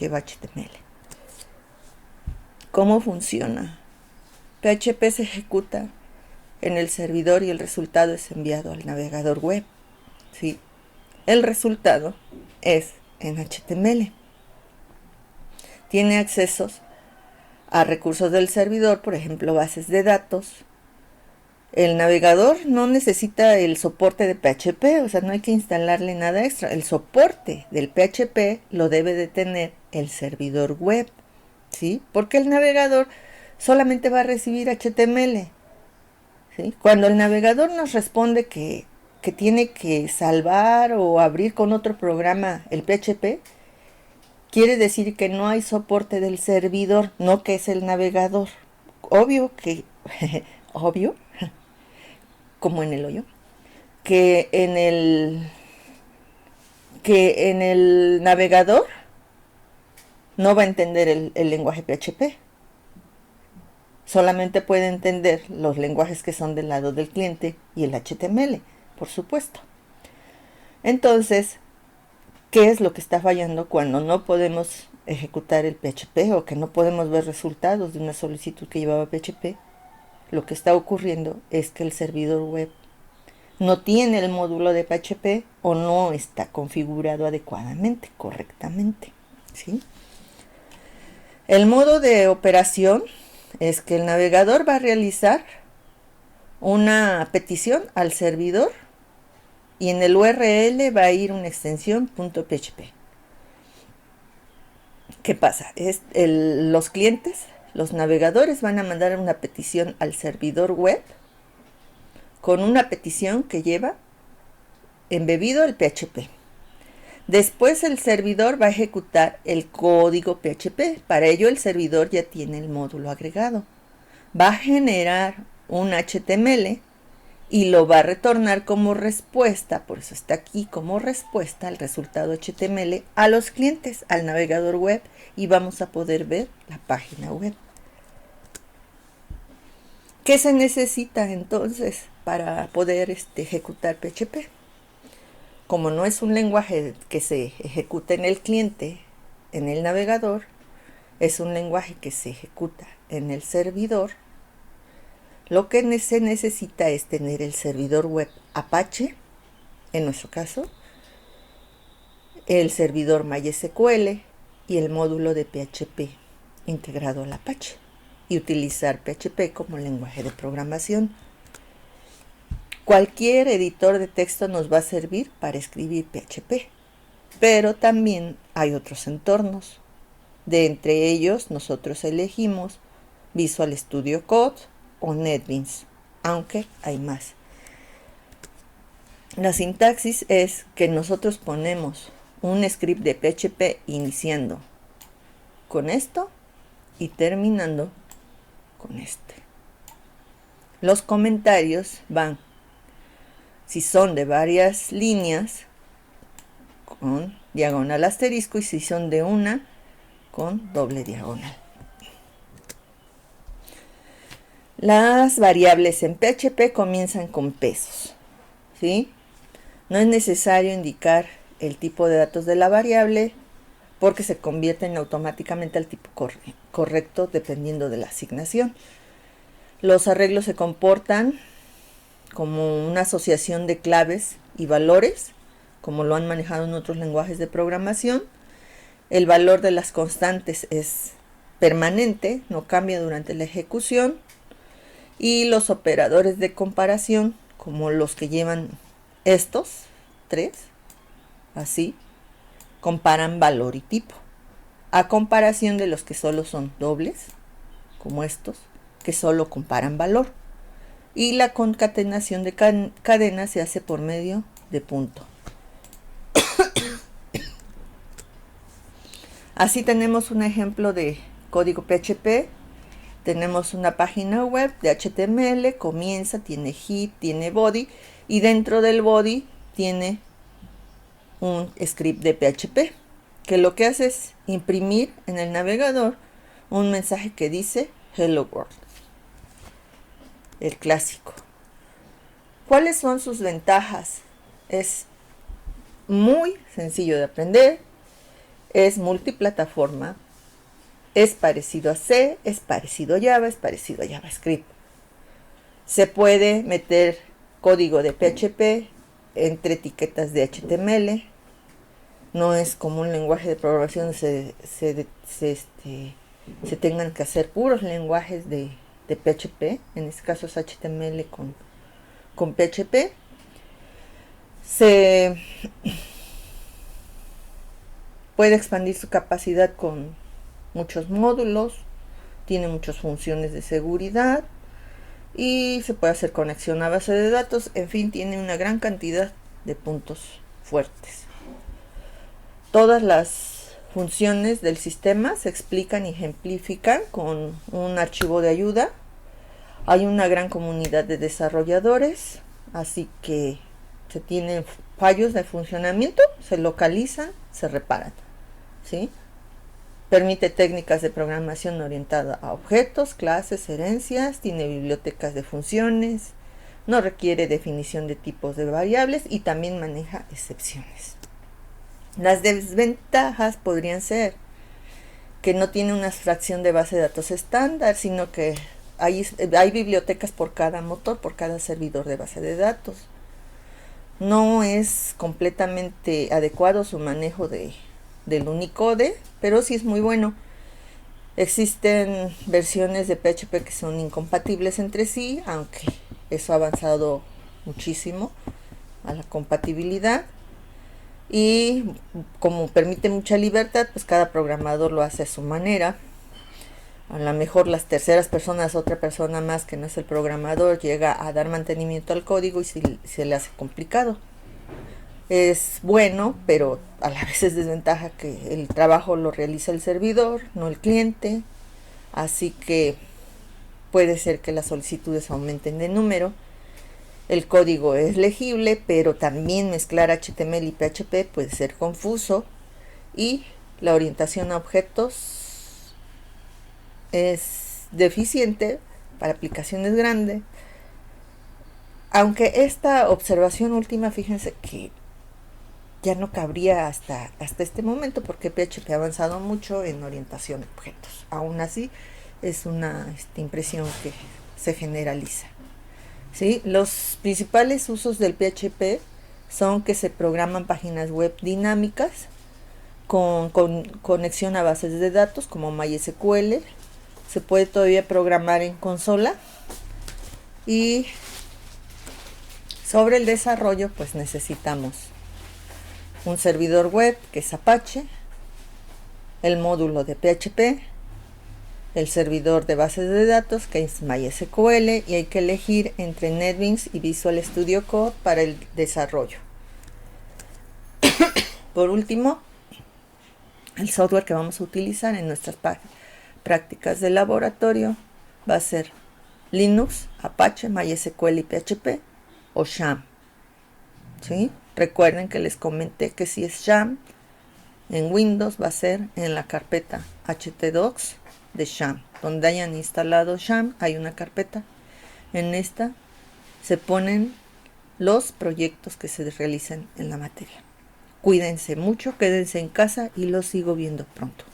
lleva HTML. ¿Cómo funciona? PHP se ejecuta en el servidor y el resultado es enviado al navegador web. ¿Sí? El resultado es en HTML. Tiene accesos a recursos del servidor, por ejemplo, bases de datos. El navegador no necesita el soporte de PHP, o sea, no hay que instalarle nada extra. El soporte del PHP lo debe de tener el servidor web, ¿sí? Porque el navegador solamente va a recibir HTML, ¿sí? Cuando el navegador nos responde que tiene que salvar o abrir con otro programa el PHP, quiere decir que no hay soporte del servidor, no que es el navegador. Obvio que, obvio, como en el hoyo, que en el navegador no va a entender el lenguaje PHP. Solamente puede entender los lenguajes que son del lado del cliente y el HTML, por supuesto. Entonces, ¿qué es lo que está fallando cuando no podemos ejecutar el PHP o que no podemos ver resultados de una solicitud que llevaba PHP? Lo que está ocurriendo es que el servidor web no tiene el módulo de PHP o no está configurado adecuadamente, correctamente, ¿sí? El modo de operación es que el navegador va a realizar una petición al servidor y en el URL va a ir una extensión .php. ¿Qué pasa? Los clientes, los navegadores van a mandar una petición al servidor web con una petición que lleva embebido el PHP. Después el servidor va a ejecutar el código PHP. Para ello el servidor ya tiene el módulo agregado. Va a generar un HTML y lo va a retornar como respuesta, por eso está aquí como respuesta al resultado HTML a los clientes, al navegador web, y vamos a poder ver la página web. ¿Qué se necesita entonces para poder ejecutar PHP? Como no es un lenguaje que se ejecuta en el cliente, en el navegador, es un lenguaje que se ejecuta en el servidor, lo que se necesita es tener el servidor web Apache, en nuestro caso, el servidor MySQL y el módulo de PHP integrado al Apache, y utilizar PHP como lenguaje de programación. Cualquier editor de texto nos va a servir para escribir PHP, pero también hay otros entornos. De entre ellos nosotros elegimos Visual Studio Code o NetBeans, aunque hay más. La sintaxis es que nosotros ponemos un script de PHP iniciando con esto y terminando con este. Los comentarios van, si son de varias líneas, con diagonal asterisco, y si son de una, con doble diagonal. Las variables en PHP comienzan con pesos, ¿sí? No es necesario indicar el tipo de datos de la variable porque se convierten automáticamente al tipo correcto dependiendo de la asignación. Los arreglos se comportan como una asociación de claves y valores, como lo han manejado en otros lenguajes de programación. El valor de las constantes es permanente, no cambia durante la ejecución. Y los operadores de comparación, como los que llevan estos tres, así, comparan valor y tipo, a comparación de los que solo son dobles, como estos, que solo comparan valor. Y la concatenación de cadenas se hace por medio de punto. Así tenemos un ejemplo de código PHP. Tenemos una página web de HTML, comienza, tiene head, tiene body, y dentro del body tiene un script de PHP, que lo que hace es imprimir en el navegador un mensaje que dice Hello World, el clásico. ¿Cuáles son sus ventajas? Es muy sencillo de aprender, es multiplataforma, es parecido a C, es parecido a Java, es parecido a JavaScript. Se puede meter código de PHP entre etiquetas de HTML. No es como un lenguaje de programación se tengan que hacer puros lenguajes de PHP. En este caso es HTML con PHP. Se puede expandir su capacidad con muchos módulos, tiene muchas funciones de seguridad y se puede hacer conexión a base de datos. En fin, tiene una gran cantidad de puntos fuertes. Todas las funciones del sistema se explican y ejemplifican con un archivo de ayuda. Hay una gran comunidad de desarrolladores, así que se tienen fallos de funcionamiento, se localizan, se reparan, ¿sí? Permite técnicas de programación orientada a objetos, clases, herencias, tiene bibliotecas de funciones, no requiere definición de tipos de variables y también maneja excepciones. Las desventajas podrían ser que no tiene una abstracción de base de datos estándar, sino que hay bibliotecas por cada motor, por cada servidor de base de datos. No es completamente adecuado su manejo del Unicode, pero sí es muy bueno. Existen versiones de PHP que son incompatibles entre sí, aunque eso ha avanzado muchísimo a la compatibilidad. Y como permite mucha libertad, pues cada programador lo hace a su manera. A lo mejor las terceras personas, otra persona más que no es el programador, llega a dar mantenimiento al código y se le hace complicado. Es bueno, pero a la vez es desventaja que el trabajo lo realiza el servidor, no el cliente. Así que puede ser que las solicitudes aumenten de número. El código es legible, pero también mezclar HTML y PHP puede ser confuso. Y la orientación a objetos es deficiente para aplicaciones grandes. Aunque esta observación última, fíjense que ya no cabría hasta este momento, porque PHP ha avanzado mucho en orientación a objetos. Aún así, es una impresión que se generaliza. ¿Sí? Los principales usos del PHP son que se programan páginas web dinámicas con conexión a bases de datos como MySQL. Se puede todavía programar en consola. Y sobre el desarrollo, pues necesitamos un servidor web que es Apache, el módulo de PHP, el servidor de bases de datos que es MySQL, y hay que elegir entre NetBeans y Visual Studio Code para el desarrollo. Por último, el software que vamos a utilizar en nuestras prácticas de laboratorio va a ser Linux, Apache, MySQL y PHP o XAMPP. ¿Sí? Recuerden que les comenté que si es XAMPP en Windows va a ser en la carpeta htdocs de XAMPP. Donde hayan instalado XAMPP hay una carpeta. En esta se ponen los proyectos que se realizan en la materia. Cuídense mucho, quédense en casa y los sigo viendo pronto.